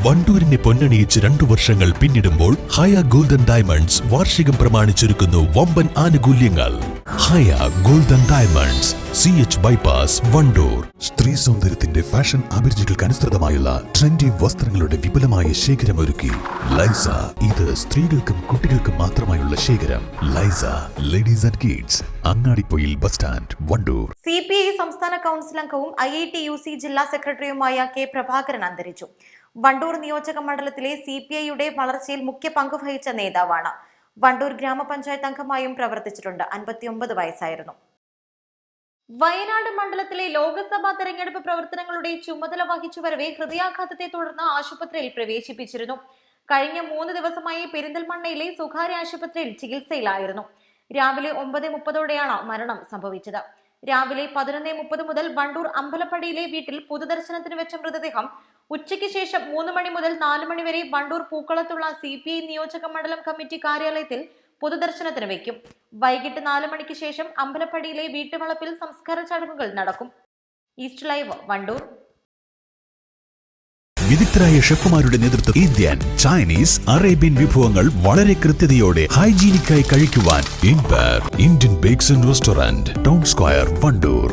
വണ്ടൂരിനെ പൊന്നണിയിച്ച് 2 വർഷങ്ങൾ പിന്നിടുമ്പോൾ ഹയ Golden diamonds വാർഷികം പ്രമാണിച്ചൊരുക്കുന്നു വമ്പൻ ആനുകൂല്യങ്ങൾ. Haya Golden Diamonds, CH bypass, Vandoor. സ്ത്രീ സൗന്ദര്യത്തിന്റെ ഫാഷൻ അഭിരുചികൾക്ക് അനുസൃതമായുള്ള ട്രെൻഡി വസ്ത്രങ്ങളുടെ വിപുലമായ ശേഖരമൊരുക്കി ലൈസ. ഇത് സ്ത്രീകൾക്കും കുട്ടികൾക്കും മാത്രമായുള്ള ശേഖരം. ലൈസ ladies and kids, Angadipoyil bus stand, Wandoor. CPI സംസ്ഥാന കൗൺസിൽ അംഗവും IITUC ജില്ലാ സെക്രട്ടറിയുമായ K പ്രഭാകരൻ അന്തരിച്ചു. വണ്ടൂർ നിയോജക മണ്ഡലത്തിലെ CPIയുടെ വളർച്ചയിൽ മുഖ്യ പങ്ക് വഹിച്ച നേതാവാണ്. വണ്ടൂർ ഗ്രാമപഞ്ചായത്ത് അംഗമായും പ്രവർത്തിച്ചിട്ടുണ്ട്. 59 വയസ്സായിരുന്നു. വയനാട് മണ്ഡലത്തിലെ ലോക്സഭാ തെരഞ്ഞെടുപ്പ് പ്രവർത്തനങ്ങളുടെ ചുമതല വഹിച്ചു വരവെ ഹൃദയാഘാതത്തെ തുടർന്ന് ആശുപത്രിയിൽ പ്രവേശിപ്പിച്ചിരുന്നു. കഴിഞ്ഞ 3 ദിവസമായി പെരിന്തൽമണ്ണയിലെ സ്വകാര്യ ആശുപത്രിയിൽ ചികിത്സയിലായിരുന്നു. രാവിലെ 9:30ഓടെയാണ് മരണം സംഭവിച്ചത്. രാവിലെ 11:30 മുതൽ വണ്ടൂർ അമ്പലപ്പടിയിലെ വീട്ടിൽ പൊതുദർശനത്തിന് വെച്ച മൃതദേഹം ഉച്ചയ്ക്ക് ശേഷം 3 മണി മുതൽ 4 മണി വരെ വണ്ടൂർ പൂക്കളത്തുള്ള CPI നിയോജക മണ്ഡലം കമ്മിറ്റി കാര്യാലയത്തിൽ പൊതുദർശനത്തിന് വയ്ക്കും. വൈകിട്ട് 4 മണിക്ക് ശേഷം അമ്പലപ്പടിയിലെ വീട്ടുവളപ്പിൽ സംസ്കാര ചടങ്ങുകൾ നടക്കും. East live, Wandoor. വിദഗ്ധരായ ഷെഫുമാരുടെ നേതൃത്വം ഇന്ത്യൻ, ചൈനീസ്, അറേബ്യൻ വിഭവങ്ങൾ വളരെ കൃത്യതയോടെ ഹൈജീനിക്കായി കഴിക്കുവാൻ Indian bakes and restaurant, town square, Wandoor.